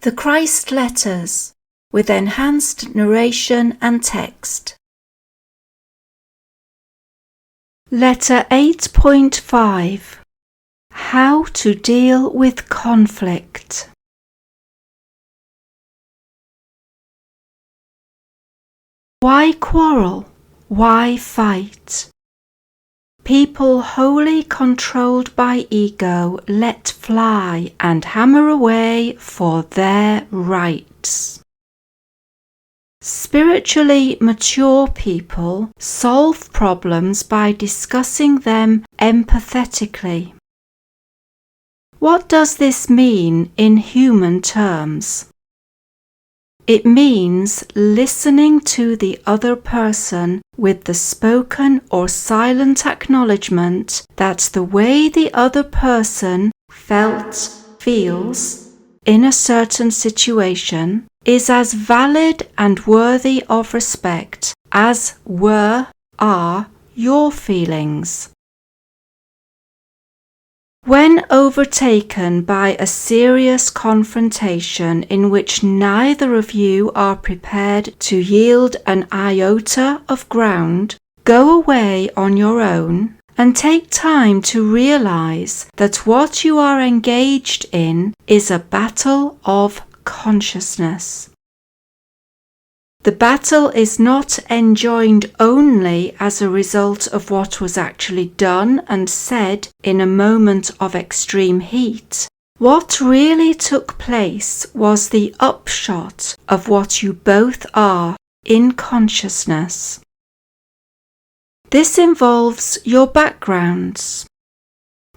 The Christ Letters, with enhanced narration and text. Letter 8.5. How to deal with conflict. Why quarrel? Why fight? People wholly controlled by ego let fly and hammer away for their rights. Spiritually mature people solve problems by discussing them empathetically. What does this mean in human terms? It means listening to the other person with the spoken or silent acknowledgement that the way the other person feels in a certain situation is as valid and worthy of respect as are your feelings. When overtaken by a serious confrontation in which neither of you are prepared to yield an iota of ground, go away on your own and take time to realize that what you are engaged in is a battle of consciousness. The battle is not enjoined only as a result of what was actually done and said in a moment of extreme heat. What really took place was the upshot of what you both are in consciousness. This involves your backgrounds.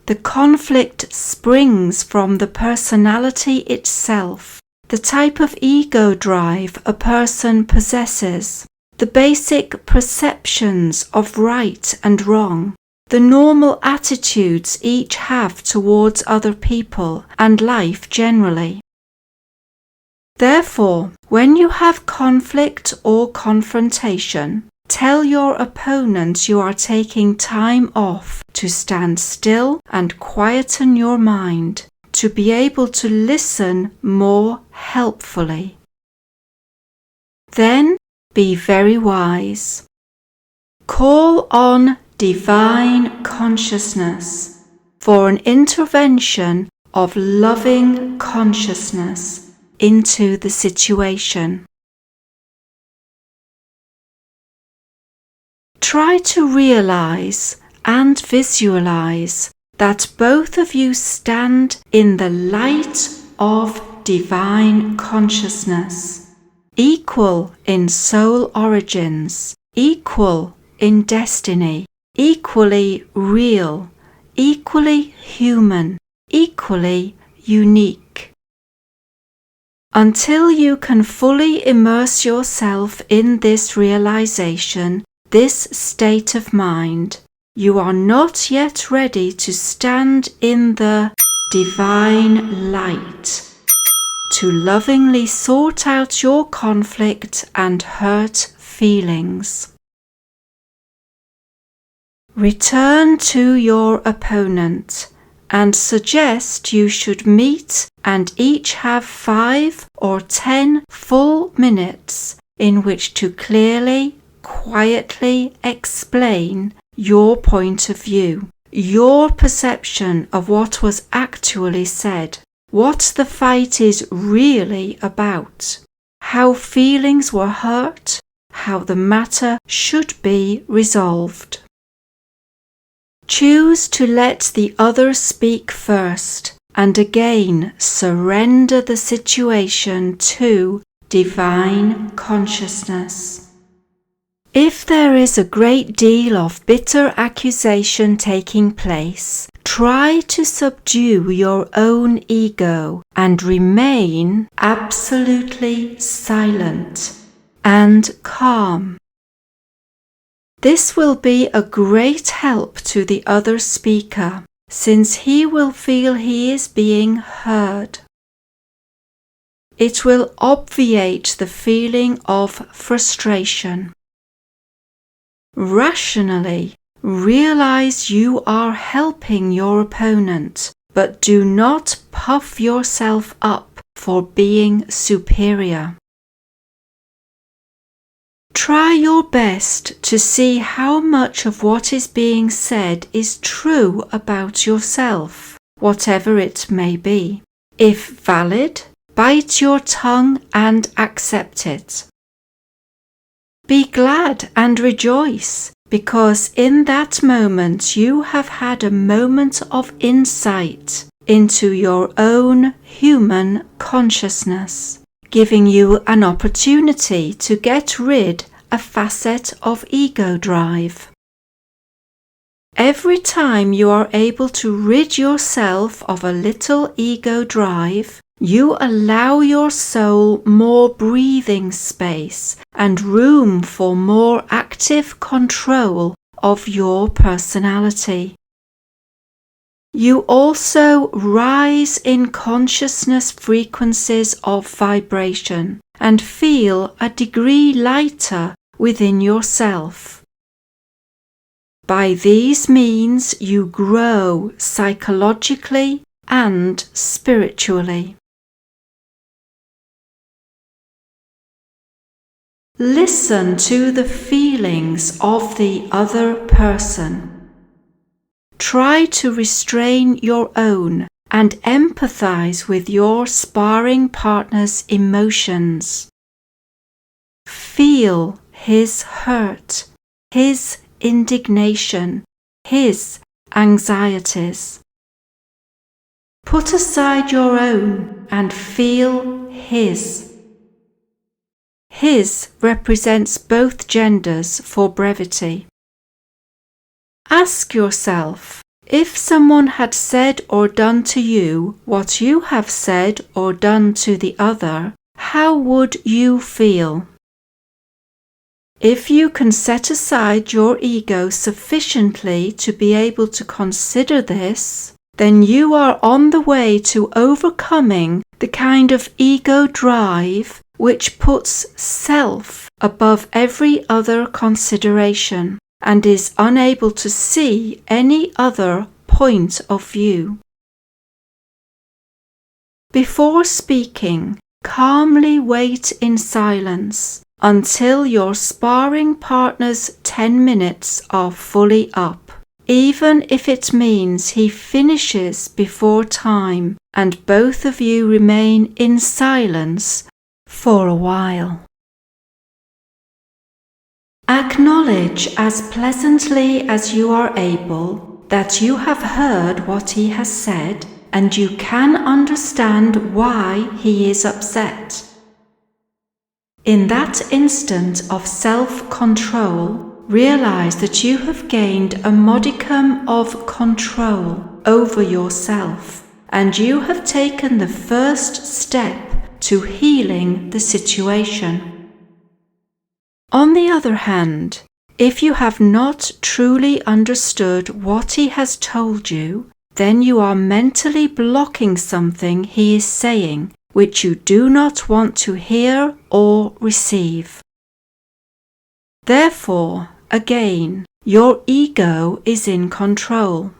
The conflict springs from the personality itself, the type of ego drive a person possesses, the basic perceptions of right and wrong, the normal attitudes each have towards other people and life generally. Therefore, when you have conflict or confrontation, tell your opponent you are taking time off to stand still and quieten your mind, to be able to listen more helpfully. Then be very wise. Call on divine consciousness for an intervention of loving consciousness into the situation. Try to realize and visualize that both of you stand in the light of divine consciousness, equal in soul origins, equal in destiny, equally real, equally human, equally unique. Until you can fully immerse yourself in this realization, this state of mind, you are not yet ready to stand in the divine light, to lovingly sort out your conflict and hurt feelings. Return to your opponent and suggest you should meet and each have 5 or 10 full minutes in which to clearly, quietly explain your point of view, your perception of what was actually said, what the fight is really about, how feelings were hurt, how the matter should be resolved. Choose to let the other speak first, and again surrender the situation to divine consciousness. If there is a great deal of bitter accusation taking place, try to subdue your own ego and remain absolutely silent and calm. This will be a great help to the other speaker, since he will feel he is being heard. It will obviate the feeling of frustration. Rationally, realize you are helping your opponent, but do not puff yourself up for being superior. Try your best to see how much of what is being said is true about yourself, whatever it may be. If valid, bite your tongue and accept it. Be glad and rejoice, because in that moment you have had a moment of insight into your own human consciousness, giving you an opportunity to get rid of a facet of ego drive. Every time you are able to rid yourself of a little ego drive, you allow your soul more breathing space and room for more active control of your personality. You also rise in consciousness frequencies of vibration and feel a degree lighter within yourself. By these means you grow psychologically and spiritually. Listen to the feelings of the other person. Try to restrain your own and empathize with your sparring partner's emotions. Feel his hurt, his indignation, his anxieties. Put aside your own and feel his. His represents both genders for brevity. Ask yourself, if someone had said or done to you what you have said or done to the other, how would you feel? If you can set aside your ego sufficiently to be able to consider this, then you are on the way to overcoming the kind of ego drive which puts self above every other consideration and is unable to see any other point of view. Before speaking, calmly wait in silence until your sparring partner's 10 minutes are fully up, even if it means he finishes before time and both of you remain in silence for a while. Acknowledge as pleasantly as you are able that you have heard what he has said and you can understand why he is upset. In that instant of self-control, realize that you have gained a modicum of control over yourself, and you have taken the first step to healing the situation. On the other hand, if you have not truly understood what he has told you, then you are mentally blocking something he is saying which you do not want to hear or receive. Therefore, again, your ego is in control.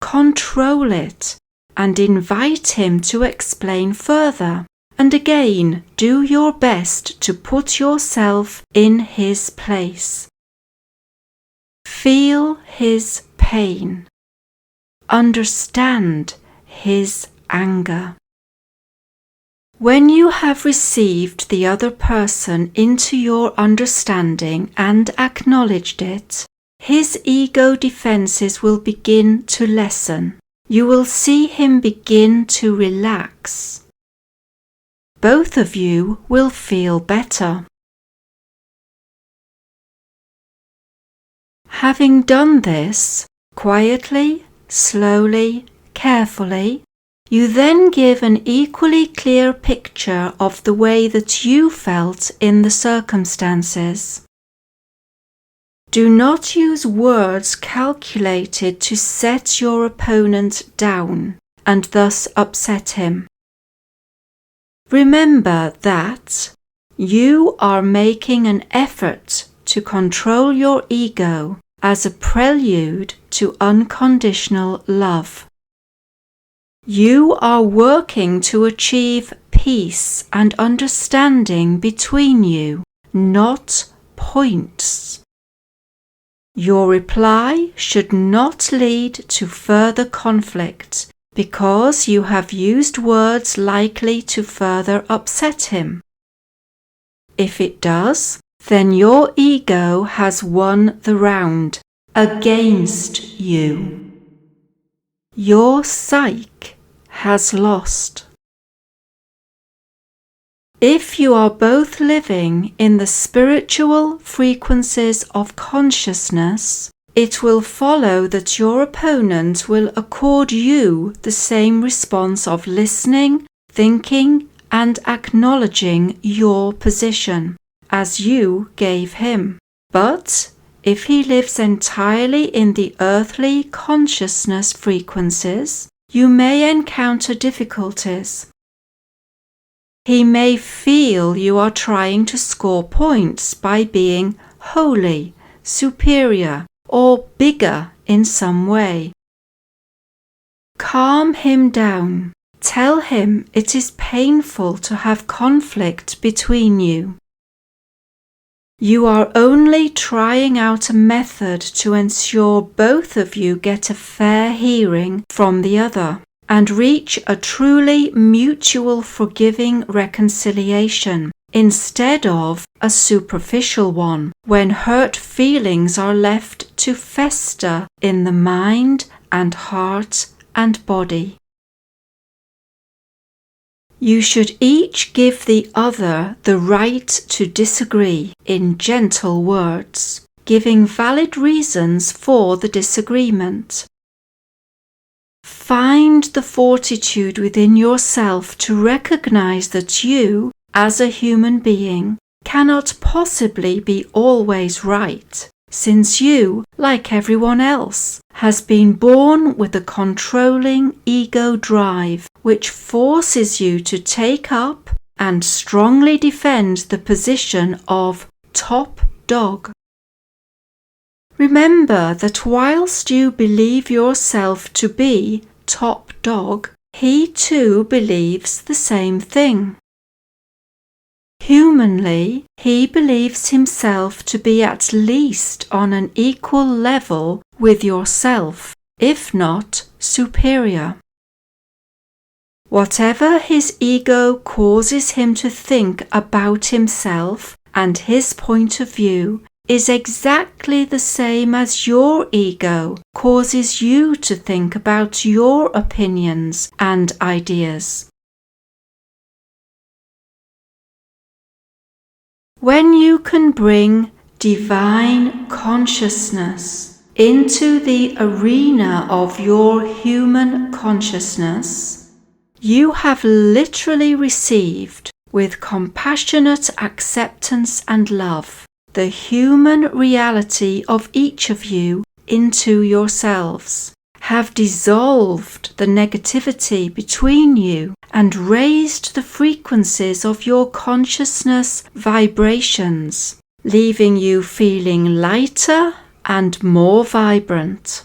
Control it and invite him to explain further, and again do your best to put yourself in his place. Feel his pain. Understand his anger. When you have received the other person into your understanding and acknowledged it, his ego defenses will begin to lessen. You will see him begin to relax. Both of you will feel better. Having done this, quietly, slowly, carefully, you then give an equally clear picture of the way that you felt in the circumstances. Do not use words calculated to set your opponent down and thus upset him. Remember that you are making an effort to control your ego as a prelude to unconditional love. You are working to achieve peace and understanding between you, not points. Your reply should not lead to further conflict because you have used words likely to further upset him. If it does, then your ego has won the round against you. Your psyche has lost. If you are both living in the spiritual frequencies of consciousness, it will follow that your opponent will accord you the same response of listening, thinking, and acknowledging your position, as you gave him. But if he lives entirely in the earthly consciousness frequencies, you may encounter difficulties. He may feel you are trying to score points by being holy, superior, or bigger in some way. Calm him down. Tell him it is painful to have conflict between you. You are only trying out a method to ensure both of you get a fair hearing from the other and reach a truly mutual forgiving reconciliation instead of a superficial one when hurt feelings are left to fester in the mind and heart and body. You should each give the other the right to disagree in gentle words, giving valid reasons for the disagreement. Find the fortitude within yourself to recognize that you, as a human being, cannot possibly be always right, since you, like everyone else, has been born with a controlling ego drive which forces you to take up and strongly defend the position of top dog. Remember that whilst you believe yourself to be top dog, he too believes the same thing. Humanly, he believes himself to be at least on an equal level with yourself, if not superior. Whatever his ego causes him to think about himself and his point of view is exactly the same as your ego causes you to think about your opinions and ideas. When you can bring divine consciousness into the arena of your human consciousness, you have literally received, with compassionate acceptance and love, the human reality of each of you into yourselves, have dissolved the negativity between you and raised the frequencies of your consciousness vibrations, leaving you feeling lighter and more vibrant.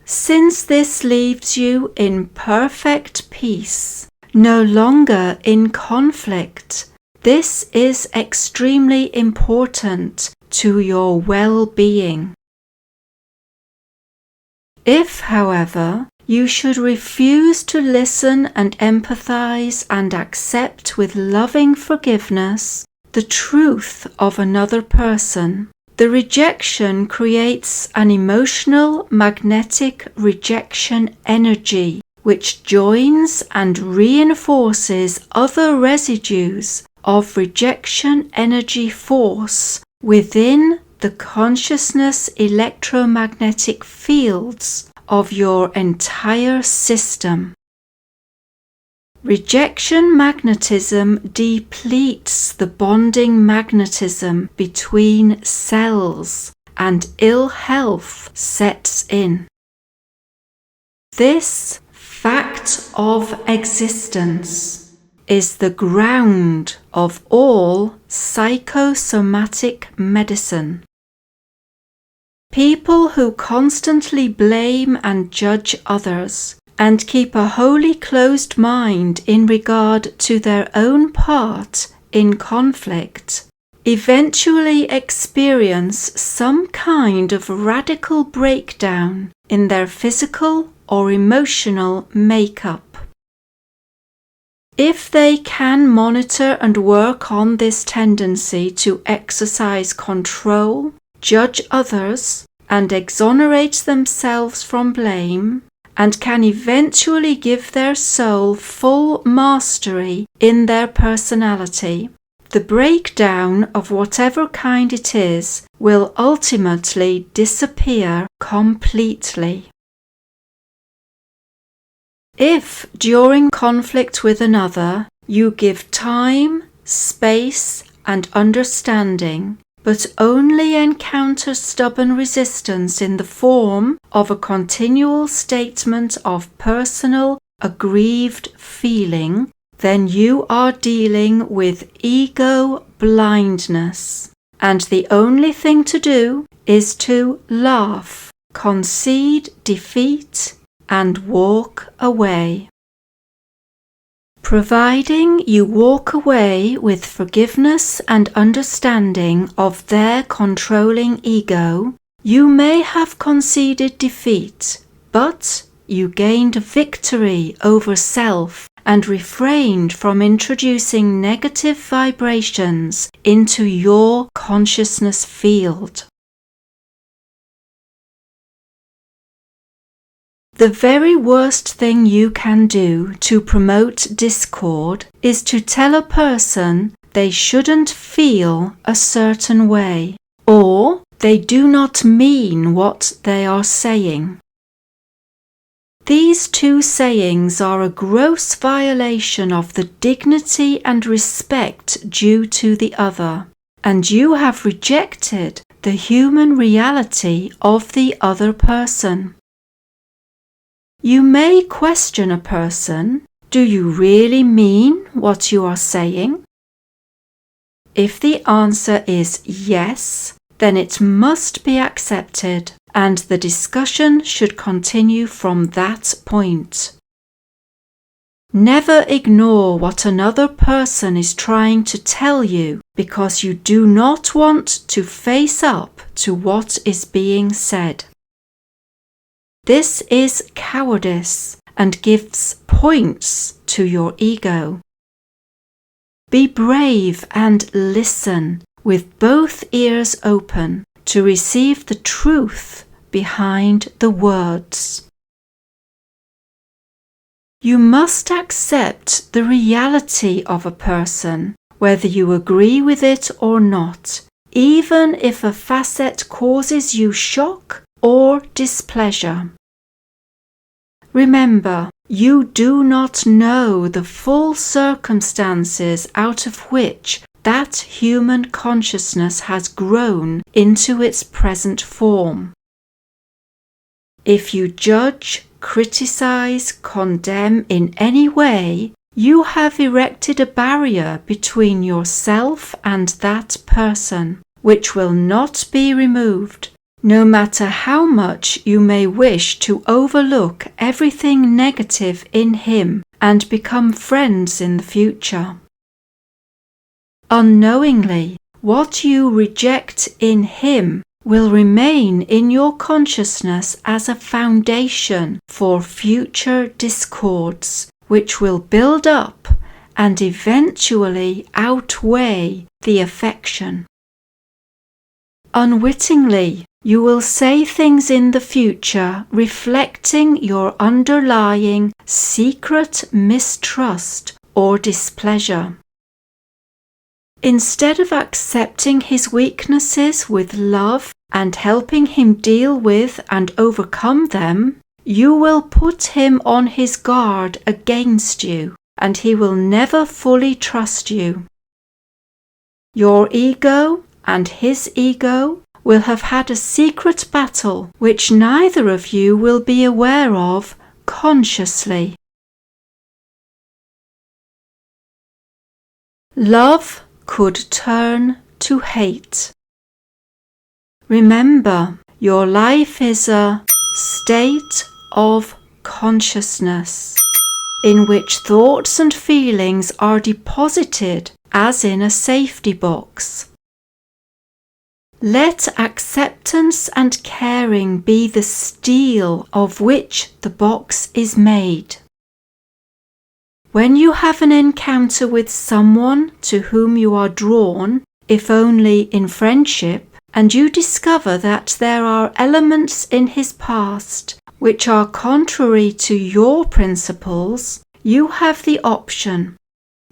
Since this leaves you in perfect peace, no longer in conflict, this is extremely important to your well-being. If, however, you should refuse to listen and empathize and accept with loving forgiveness the truth of another person, the rejection creates an emotional magnetic rejection energy which joins and reinforces other residues of rejection energy force within the consciousness electromagnetic fields of your entire system. Rejection magnetism depletes the bonding magnetism between cells and ill health sets in. This fact of existence is the ground of all psychosomatic medicine. People who constantly blame and judge others and keep a wholly closed mind in regard to their own part in conflict, eventually experience some kind of radical breakdown in their physical or emotional makeup. If they can monitor and work on this tendency to exercise control, judge others, and exonerate themselves from blame, and can eventually give their soul full mastery in their personality, the breakdown of whatever kind it is will ultimately disappear completely. If, during conflict with another, you give time, space, and understanding, but only encounter stubborn resistance in the form of a continual statement of personal, aggrieved feeling, then you are dealing with ego blindness, and the only thing to do is to laugh, concede defeat, and walk away. Providing you walk away with forgiveness and understanding of their controlling ego, you may have conceded defeat, but you gained victory over self and refrained from introducing negative vibrations into your consciousness field. The very worst thing you can do to promote discord is to tell a person they shouldn't feel a certain way, or they do not mean what they are saying. These two sayings are a gross violation of the dignity and respect due to the other, and you have rejected the human reality of the other person. You may question a person, do you really mean what you are saying? If the answer is yes, then it must be accepted, and the discussion should continue from that point. Never ignore what another person is trying to tell you because you do not want to face up to what is being said. This is cowardice and gives points to your ego. Be brave and listen with both ears open to receive the truth behind the words. You must accept the reality of a person, whether you agree with it or not, even if a facet causes you shock or displeasure. Remember, you do not know the full circumstances out of which that human consciousness has grown into its present form. If you judge, criticize, condemn in any way, you have erected a barrier between yourself and that person, which will not be removed, no matter how much you may wish to overlook everything negative in him and become friends in the future. Unknowingly, what you reject in him will remain in your consciousness as a foundation for future discords, which will build up and eventually outweigh the affection. Unwittingly, you will say things in the future reflecting your underlying secret mistrust or displeasure. Instead of accepting his weaknesses with love and helping him deal with and overcome them, you will put him on his guard against you, and he will never fully trust you. Your ego and his ego will have had a secret battle which neither of you will be aware of consciously. Love could turn to hate. Remember, your life is a state of consciousness, in which thoughts and feelings are deposited as in a safety box. Let acceptance and caring be the steel of which the box is made. When you have an encounter with someone to whom you are drawn, if only in friendship, and you discover that there are elements in his past which are contrary to your principles, you have the option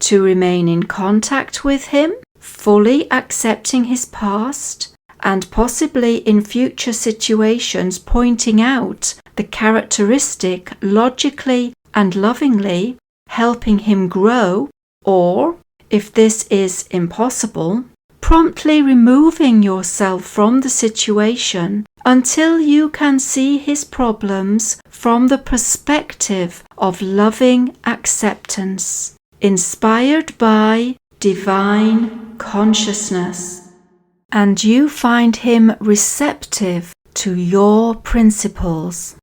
to remain in contact with him, fully accepting his past, and possibly in future situations pointing out the characteristic logically and lovingly, helping him grow, or, if this is impossible, promptly removing yourself from the situation until you can see his problems from the perspective of loving acceptance, inspired by divine consciousness, and you find him receptive to your principles.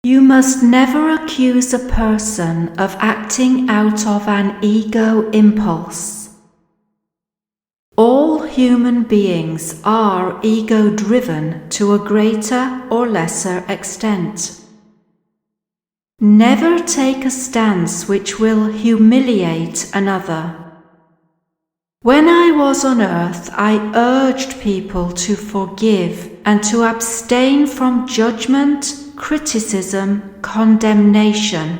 You must never accuse a person of acting out of an ego impulse. All human beings are ego-driven to a greater or lesser extent. Never take a stance which will humiliate another. When I was on earth, I urged people to forgive and to abstain from judgment, criticism, condemnation.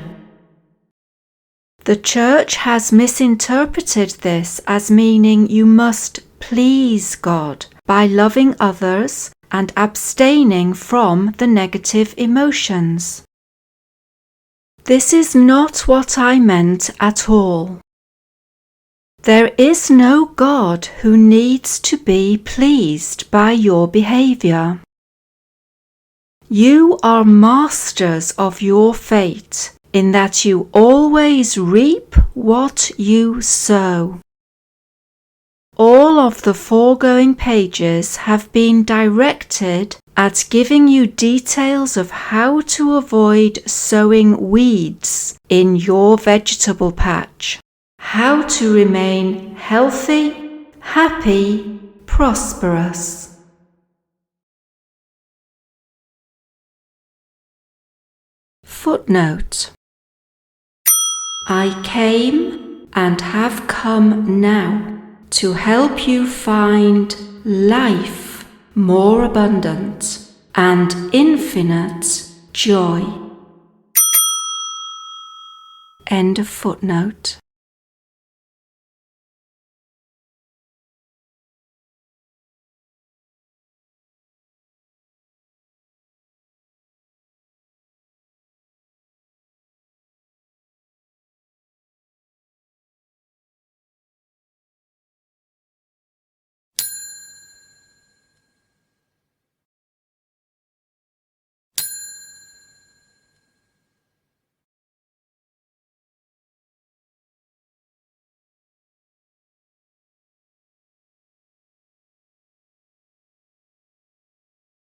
The Church has misinterpreted this as meaning you must please God by loving others and abstaining from the negative emotions. This is not what I meant at all. There is no God who needs to be pleased by your behavior. You are masters of your fate, in that you always reap what you sow. All of the foregoing pages have been directed at giving you details of how to avoid sowing weeds in your vegetable patch, how to remain healthy, happy, prosperous. Footnote: I came and have come now to help you find life more abundant and infinite joy. End of footnote.